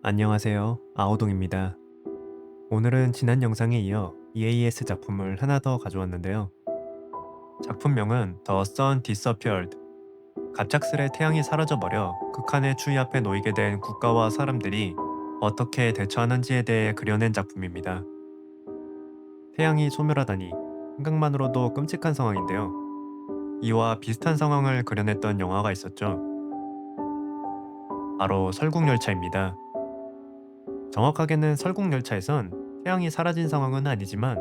안녕하세요. 아오동입니다. 오늘은 지난 영상에 이어 EAS 작품을 하나 더 가져왔는데요. 작품명은 The Sun Disappeared. 갑작스레 태양이 사라져버려 극한의 추위 앞에 놓이게 된 국가와 사람들이 어떻게 대처하는지에 대해 그려낸 작품입니다. 태양이 소멸하다니 생각만으로도 끔찍한 상황인데요. 이와 비슷한 상황을 그려냈던 영화가 있었죠. 바로 설국열차입니다. 정확하게는 설국열차에선 태양이 사라진 상황은 아니지만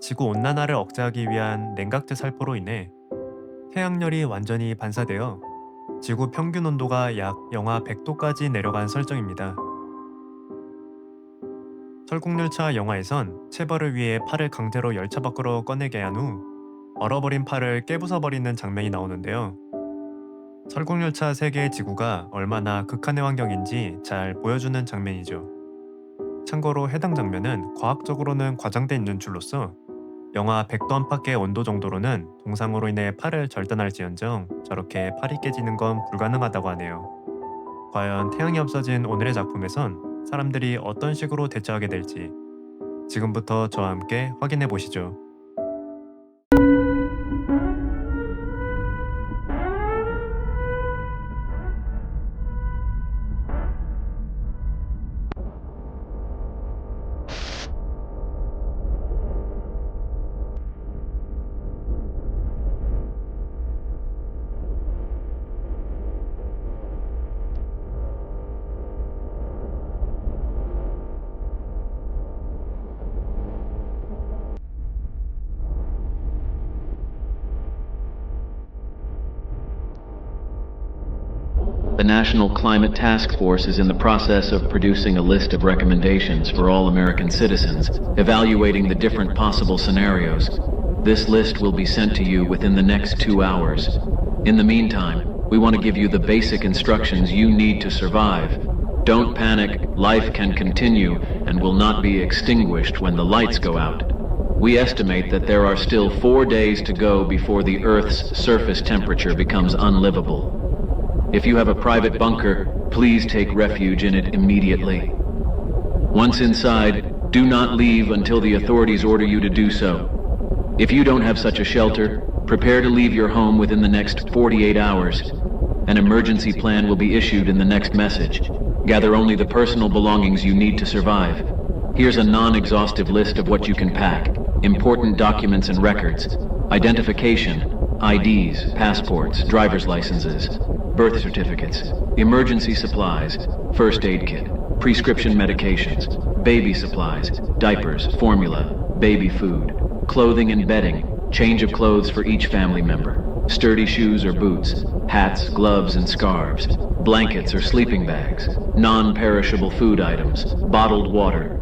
지구온난화를 억제하기 위한 냉각제 살포로 인해 태양열이 완전히 반사되어 지구 평균 온도가 약 영하 100도까지 내려간 설정입니다. 설국열차 영화에선 체벌을 위해 팔을 강제로 열차 밖으로 꺼내게 한 후 얼어버린 팔을 깨부숴버리는 장면이 나오는데요. 설국열차 세계의 지구가 얼마나 극한의 환경인지 잘 보여주는 장면이죠. 참고로 해당 장면은 과학적으로는 과장된 연출로서 영하 100도 안팎의 온도 정도로는 동상으로 인해 팔을 절단할지언정 저렇게 팔이 깨지는 건 불가능하다고 하네요. 과연 태양이 없어진 오늘의 작품에선 사람들이 어떤 식으로 대처하게 될지 지금부터 저와 함께 확인해 보시죠. The National Climate Task Force is in the process of producing a list of recommendations for all American citizens, evaluating the different possible scenarios. This list will be sent to you within the next 2 hours. In the meantime, we want to give you the basic instructions you need to survive. Don't panic, life can continue and will not be extinguished when the lights go out. We estimate that there are still 4 days to go before the Earth's surface temperature becomes unlivable. If you have a private bunker, please take refuge in it immediately. Once inside, do not leave until the authorities order you to do so. If you don't have such a shelter, prepare to leave your home within the next 48 hours. An emergency plan will be issued in the next message. Gather only the personal belongings you need to survive. Here's a non-exhaustive list of what you can pack. Important documents and records. Identification, IDs, passports, driver's licenses, birth certificates, emergency supplies, first aid kit, prescription medications, baby supplies, diapers, formula, baby food, clothing and bedding, change of clothes for each family member, sturdy shoes or boots, hats, gloves and scarves, blankets or sleeping bags, non-perishable food items, bottled water.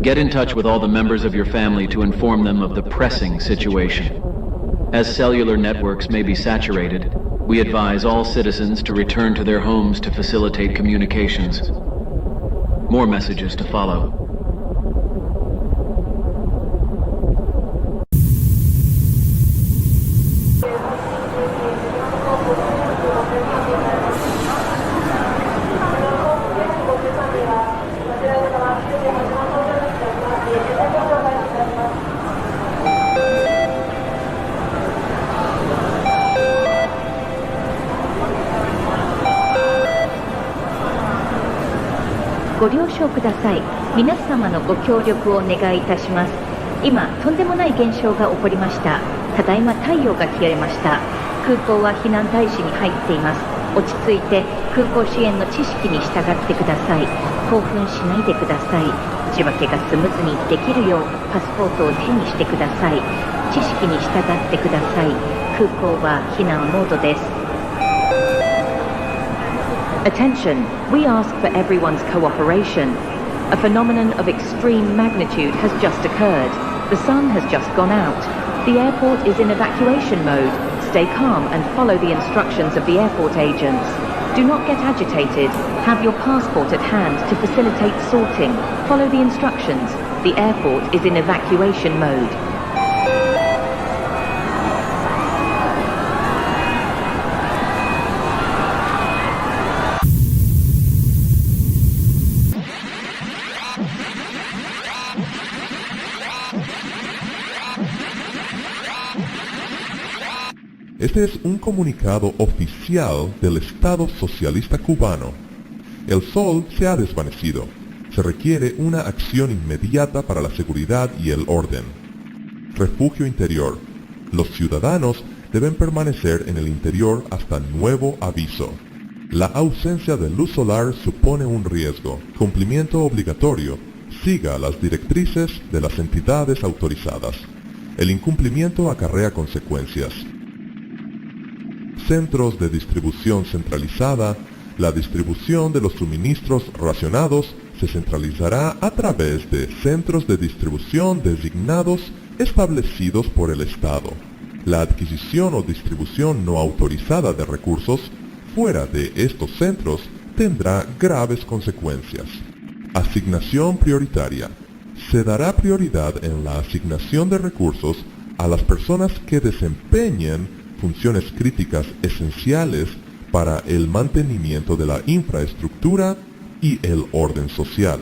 Get in touch with all the members of your family to inform them of the pressing situation. As cellular networks may be saturated, we advise all citizens to return to their homes to facilitate communications. More messages to follow.ご了承ください。皆様のご協力をお願いいたします。今、とんでもない現象が起こりました。ただいま太陽が消えました。空港は避難態勢に入っています。落ち着いて空港支援の知識に従ってください。興奮しないでください。仕分けがスムーズにできるようパスポートを手にしてください。知識に従ってください。空港は避難モードです。Attention, we ask for everyone's cooperation. A phenomenon of extreme magnitude has just occurred. The sun has just gone out. The airport is in evacuation mode. Stay calm and follow the instructions of the airport agents. Do not get agitated. Have your passport at hand to facilitate sorting. Follow the instructions. The airport is in evacuation mode. Este es un comunicado oficial del Estado Socialista cubano. El sol se ha desvanecido. Se requiere una acción inmediata para la seguridad y el orden. Refugio interior. Los ciudadanos deben permanecer en el interior hasta nuevo aviso. La ausencia de luz solar supone un riesgo. Cumplimiento obligatorio. Siga las directrices de las entidades autorizadas. El incumplimiento acarrea consecuencias. Centros de distribución centralizada. La distribución de los suministros racionados se centralizará a través de centros de distribución designados establecidos por el Estado. La adquisición o distribución no autorizada de recursos fuera de estos centros tendrá graves consecuencias. Asignación prioritaria. Se dará prioridad en la asignación de recursos a las personas que desempeñen funciones críticas esenciales para el mantenimiento de la infraestructura y el orden social.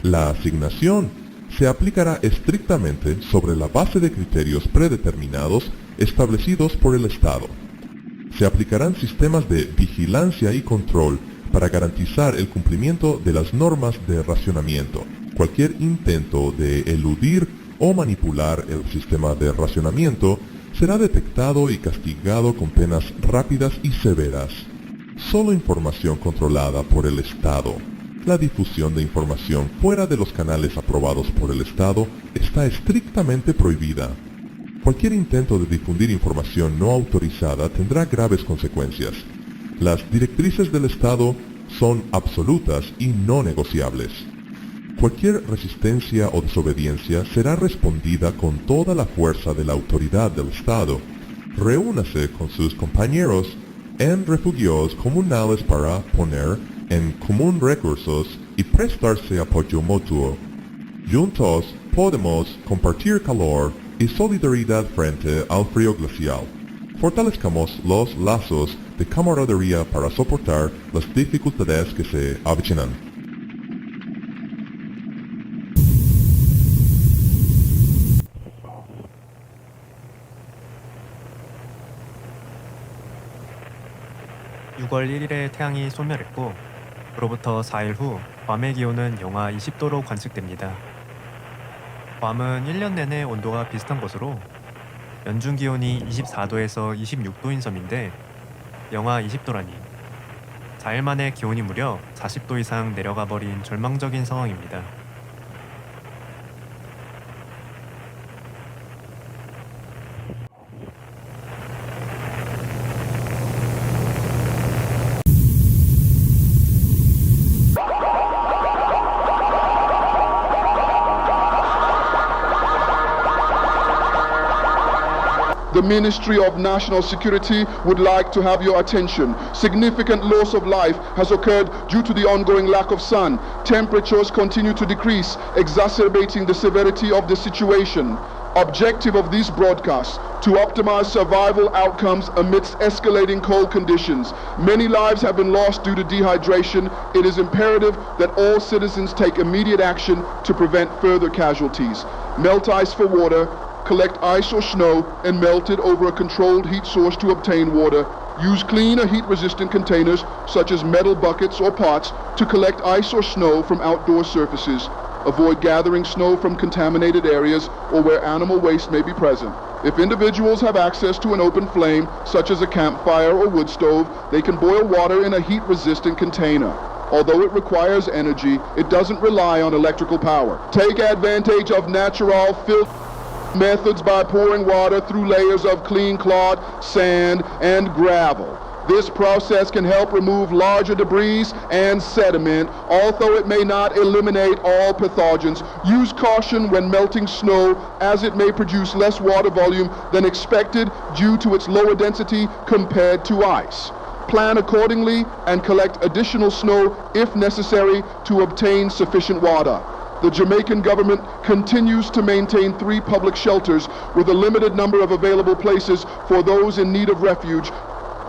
La asignación se aplicará estrictamente sobre la base de criterios predeterminados establecidos por el Estado. Se aplicarán sistemas de vigilancia y control para garantizar el cumplimiento de las normas de racionamiento. Cualquier intento de eludir o manipular el sistema de racionamiento será detectado y castigado con penas rápidas y severas. Solo información controlada por el Estado. La difusión de información fuera de los canales aprobados por el Estado está estrictamente prohibida. Cualquier intento de difundir información no autorizada tendrá graves consecuencias. Las directrices del Estado son absolutas y no negociables. Cualquier resistencia o desobediencia será respondida con toda la fuerza de la autoridad del Estado. Reúnase con sus compañeros en refugios comunales para poner en común recursos y prestarse apoyo mutuo. Juntos podemos compartir calor y solidaridad frente al frío glacial. Fortalezcamos los lazos de camaradería para soportar las dificultades que se avecinan. (6월 1일에) 태양이 소멸했고 그로부터 4일 후 밤의 기온은 영하 20도로 관측됩니다. 밤은 1년 내내 온도가 비슷한 것으로 연중 기온이 24도에서 26도인 섬인데 영하 20도라니 4일 만에 기온이 무려 40도 이상 내려가 버린 절망적인 상황입니다. The Ministry of National Security would like to have your attention. Significant loss of life has occurred due to the ongoing lack of sun. Temperatures continue to decrease, exacerbating the severity of the situation. Objective of these broadcasts, to optimize survival outcomes amidst escalating cold conditions. Many lives have been lost due to dehydration. It is imperative that all citizens take immediate action to prevent further casualties. Melt ice for water. Collect ice or snow and melt it over a controlled heat source to obtain water. Use clean or heat-resistant containers, such as metal buckets or pots, to collect ice or snow from outdoor surfaces. Avoid gathering snow from contaminated areas or where animal waste may be present. If individuals have access to an open flame, such as a campfire or wood stove, they can boil water in a heat-resistant container. Although it requires energy, it doesn't rely on electrical power. Take advantage of natural filter methods by pouring water through layers of clean clod, sand, and gravel. This process can help remove larger debris and sediment, although it may not eliminate all pathogens. Use caution when melting snow, as it may produce less water volume than expected due to its lower density compared to ice. Plan accordingly and collect additional snow if necessary to obtain sufficient water. The Jamaican government continues to maintain 3 public shelters with a limited number of available places for those in need of refuge.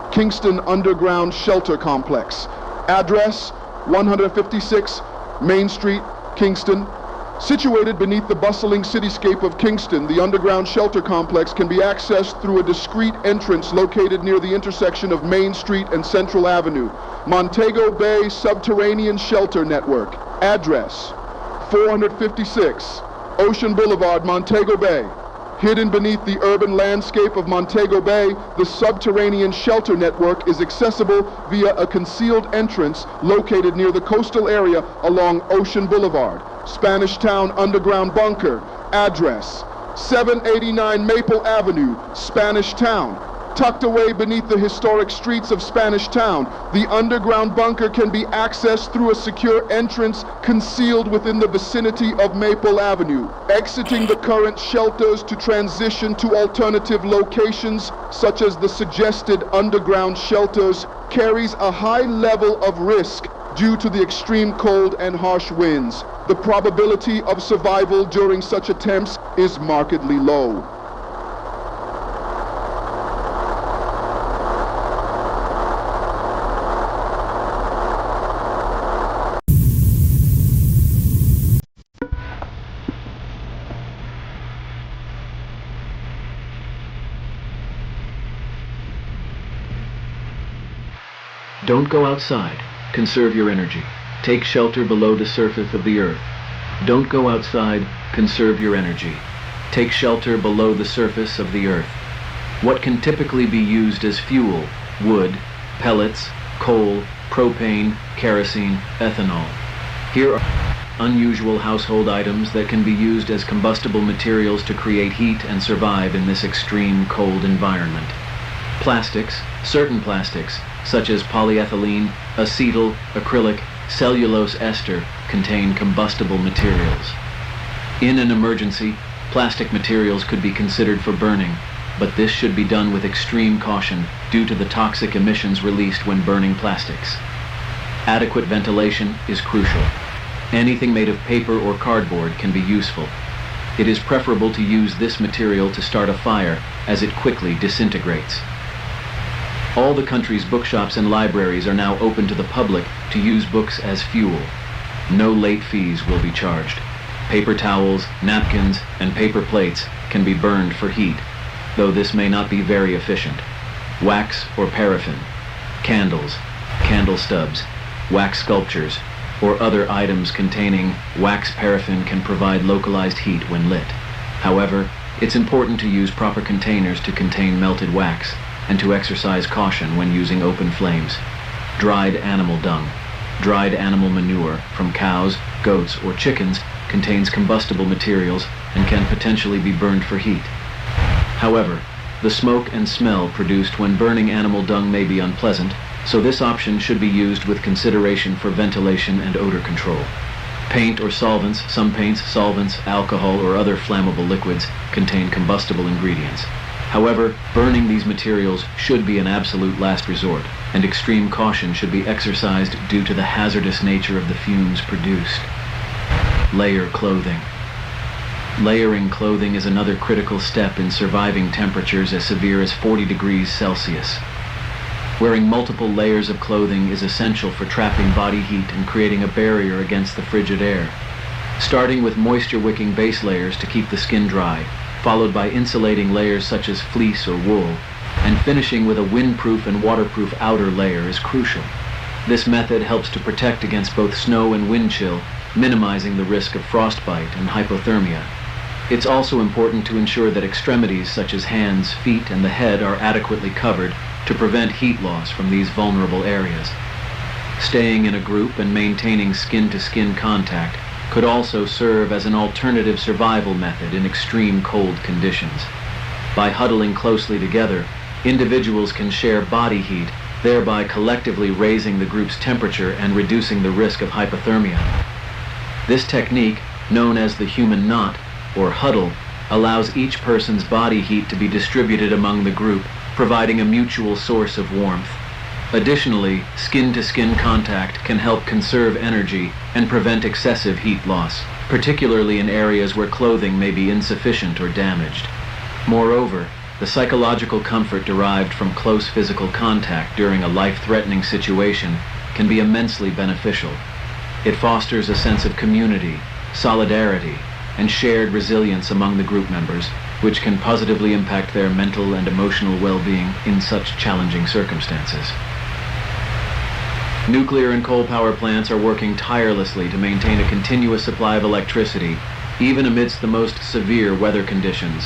Kingston Underground Shelter Complex. Address 156 Main Street, Kingston. Situated beneath the bustling cityscape of Kingston, the underground shelter complex can be accessed through a discreet entrance located near the intersection of Main Street and Central Avenue. Montego Bay Subterranean Shelter Network. Address: 456 Ocean Boulevard, Montego Bay. Hidden beneath the urban landscape of Montego Bay, the subterranean shelter network is accessible via a concealed entrance located near the coastal area along Ocean Boulevard. Spanish Town Underground Bunker. Address: 789 Maple Avenue, Spanish Town. Tucked away beneath the historic streets of Spanish Town, the underground bunker can be accessed through a secure entrance concealed within the vicinity of Maple Avenue. Exiting the current shelters to transition to alternative locations, such as the suggested underground shelters, carries a high level of risk due to the extreme cold and harsh winds. The probability of survival during such attempts is markedly low. Don't go outside. Conserve your energy. Take shelter below the surface of the earth. Don't go outside. Conserve your energy. Take shelter below the surface of the earth. What can typically be used as fuel: wood, pellets, coal, propane, kerosene, ethanol. Here are unusual household items that can be used as combustible materials to create heat and survive in this extreme cold environment. Plastics, certain plastics, such as polyethylene, acetyl, acrylic, cellulose ester, contain combustible materials. In an emergency, plastic materials could be considered for burning, but this should be done with extreme caution due to the toxic emissions released when burning plastics. Adequate ventilation is crucial. Anything made of paper or cardboard can be useful. It is preferable to use this material to start a fire, as it quickly disintegrates. All the country's bookshops and libraries are now open to the public to use books as fuel. No late fees will be charged. Paper towels, napkins, and paper plates can be burned for heat, though this may not be very efficient. Wax or paraffin, candles, candle stubs, wax sculptures, or other items containing wax paraffin can provide localized heat when lit. However, it's important to use proper containers to contain melted wax, and to exercise caution when using open flames. Dried animal dung. Dried animal manure from cows, goats, or chickens contains combustible materials and can potentially be burned for heat. However, the smoke and smell produced when burning animal dung may be unpleasant, so this option should be used with consideration for ventilation and odor control. Paint or solvents, some paints, solvents, alcohol, or other flammable liquids contain combustible ingredients. However, burning these materials should be an absolute last resort, and extreme caution should be exercised due to the hazardous nature of the fumes produced. Layer clothing. Layering clothing is another critical step in surviving temperatures as severe as 40 degrees Celsius. Wearing multiple layers of clothing is essential for trapping body heat and creating a barrier against the frigid air. Starting with moisture-wicking base layers to keep the skin dry, followed by insulating layers such as fleece or wool, and finishing with a windproof and waterproof outer layer is crucial. This method helps to protect against both snow and wind chill, minimizing the risk of frostbite and hypothermia. It's also important to ensure that extremities such as hands, feet, and the head are adequately covered to prevent heat loss from these vulnerable areas. Staying in a group and maintaining skin-to-skin contact could also serve as an alternative survival method in extreme cold conditions. By huddling closely together, individuals can share body heat, thereby collectively raising the group's temperature and reducing the risk of hypothermia. This technique, known as the human knot, or huddle, allows each person's body heat to be distributed among the group, providing a mutual source of warmth. Additionally, skin-to-skin contact can help conserve energy and prevent excessive heat loss, particularly in areas where clothing may be insufficient or damaged. Moreover, the psychological comfort derived from close physical contact during a life-threatening situation can be immensely beneficial. It fosters a sense of community, solidarity, and shared resilience among the group members, which can positively impact their mental and emotional well-being in such challenging circumstances. Nuclear and coal power plants are working tirelessly to maintain a continuous supply of electricity, even amidst the most severe weather conditions.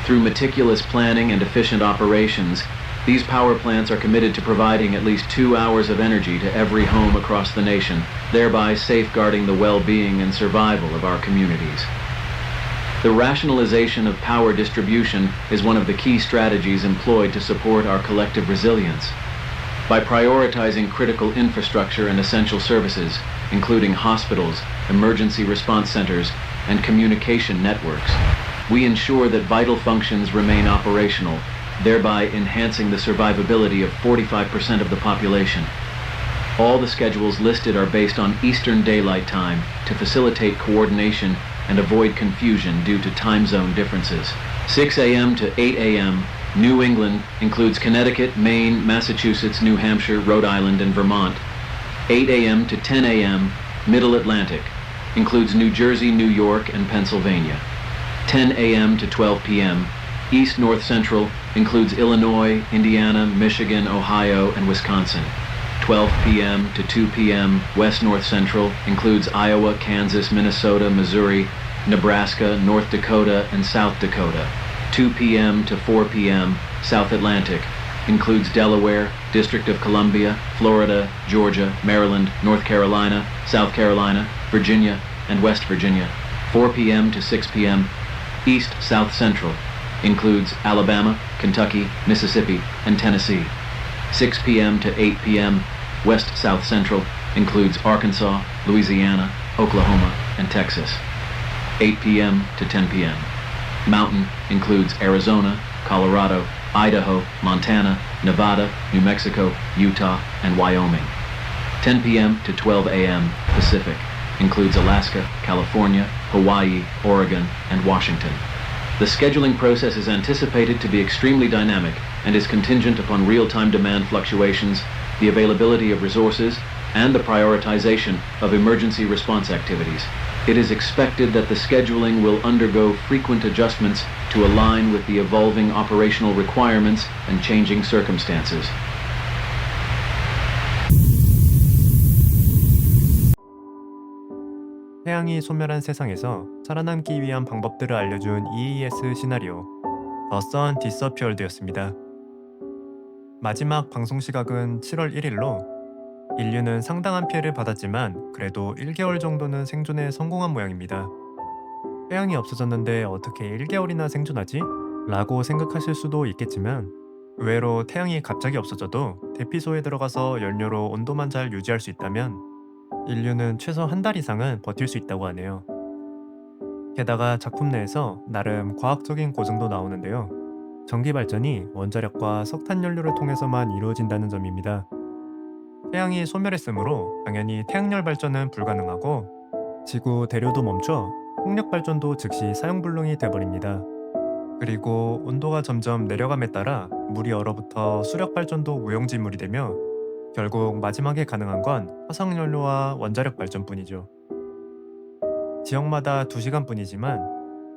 Through meticulous planning and efficient operations, these power plants are committed to providing at least 2 hours of energy to every home across the nation, thereby safeguarding the well-being and survival of our communities. The rationalization of power distribution is one of the key strategies employed to support our collective resilience. By prioritizing critical infrastructure and essential services, including hospitals, emergency response centers, and communication networks, we ensure that vital functions remain operational, thereby enhancing the survivability of 45% of the population. All the schedules listed are based on Eastern Daylight Time to facilitate coordination and avoid confusion due to time zone differences. 6 a.m. to 8 a.m. New England includes Connecticut, Maine, Massachusetts, New Hampshire, Rhode Island, and Vermont. 8 a.m. to 10 a.m. Middle Atlantic includes New Jersey, New York, and Pennsylvania. 10 a.m. to 12 p.m. East North Central includes Illinois, Indiana, Michigan, Ohio, and Wisconsin. 12 p.m. to 2 p.m. West North Central includes Iowa, Kansas, Minnesota, Missouri, Nebraska, North Dakota, and South Dakota. 2 p.m. to 4 p.m. South Atlantic includes Delaware, District of Columbia, Florida, Georgia, Maryland, North Carolina, South Carolina, Virginia, and West Virginia. 4 p.m. to 6 p.m. East South Central includes Alabama, Kentucky, Mississippi, and Tennessee. 6 p.m. to 8 p.m. West South Central includes Arkansas, Louisiana, Oklahoma, and Texas. 8 p.m. to 10 p.m. Mountain includes Arizona, Colorado, Idaho, Montana, Nevada, New Mexico, Utah, and Wyoming. 10 p.m. to 12 a.m. Pacific includes Alaska, California, Hawaii, Oregon, and Washington. The scheduling process is anticipated to be extremely dynamic and is contingent upon real-time demand fluctuations, the availability of resources, and the prioritization of emergency response activities. It is expected that the scheduling will undergo frequent adjustments to align with the evolving operational requirements and changing circumstances. 태양이 소멸한 세상에서 살아남기 위한 방법들을 알려준 EAS 시나리오 The Sun disappeared였습니다. 마지막 방송 시각은 7월 1일로 인류는 상당한 피해를 받았지만 그래도 1개월 정도는 생존에 성공한 모양입니다. 태양이 없어졌는데 어떻게 1개월이나 생존하지? 라고 생각하실 수도 있겠지만 의외로 태양이 갑자기 없어져도 대피소에 들어가서 연료로 온도만 잘 유지할 수 있다면 인류는 최소 한 달 이상은 버틸 수 있다고 하네요. 게다가 작품 내에서 나름 과학적인 고증도 나오는데요. 전기 발전이 원자력과 석탄 연료를 통해서만 이루어진다는 점입니다. 태양이 소멸했으므로 당연히 태양열 발전은 불가능하고 지구 대류도 멈춰 풍력 발전도 즉시 사용불능이 돼버립니다. 그리고 온도가 점점 내려감에 따라 물이 얼어붙어 수력 발전도 무용지물이 되며 결국 마지막에 가능한 건 화석연료와 원자력 발전뿐이죠. 지역마다 2시간뿐이지만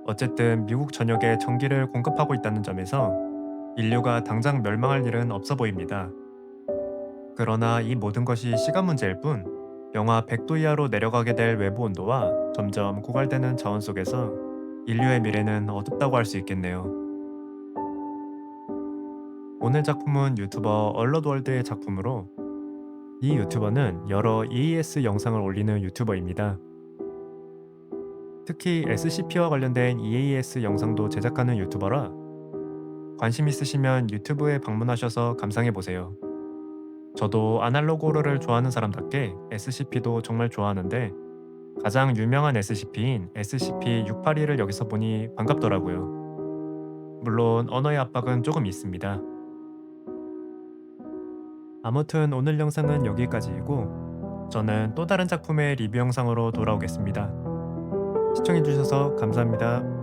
어쨌든 미국 전역에 전기를 공급하고 있다는 점에서 인류가 당장 멸망할 일은 없어 보입니다. 그러나 이 모든 것이 시간 문제일 뿐 영하 100도 이하로 내려가게 될 외부 온도와 점점 고갈되는 자원 속에서 인류의 미래는 어둡다고 할 수 있겠네요. 오늘 작품은 유튜버 얼럿월드의 작품으로 이 유튜버는 여러 EAS 영상을 올리는 유튜버입니다. 특히 SCP와 관련된 EAS 영상도 제작하는 유튜버라 관심 있으시면 유튜브에 방문하셔서 감상해보세요. 저도 아날로그 호러를 좋아하는 사람답게 SCP도 정말 좋아하는데 가장 유명한 SCP인 SCP-682를 여기서 보니 반갑더라고요. 물론 언어의 압박은 조금 있습니다. 아무튼 오늘 영상은 여기까지이고 저는 또 다른 작품의 리뷰 영상으로 돌아오겠습니다. 시청해주셔서 감사합니다.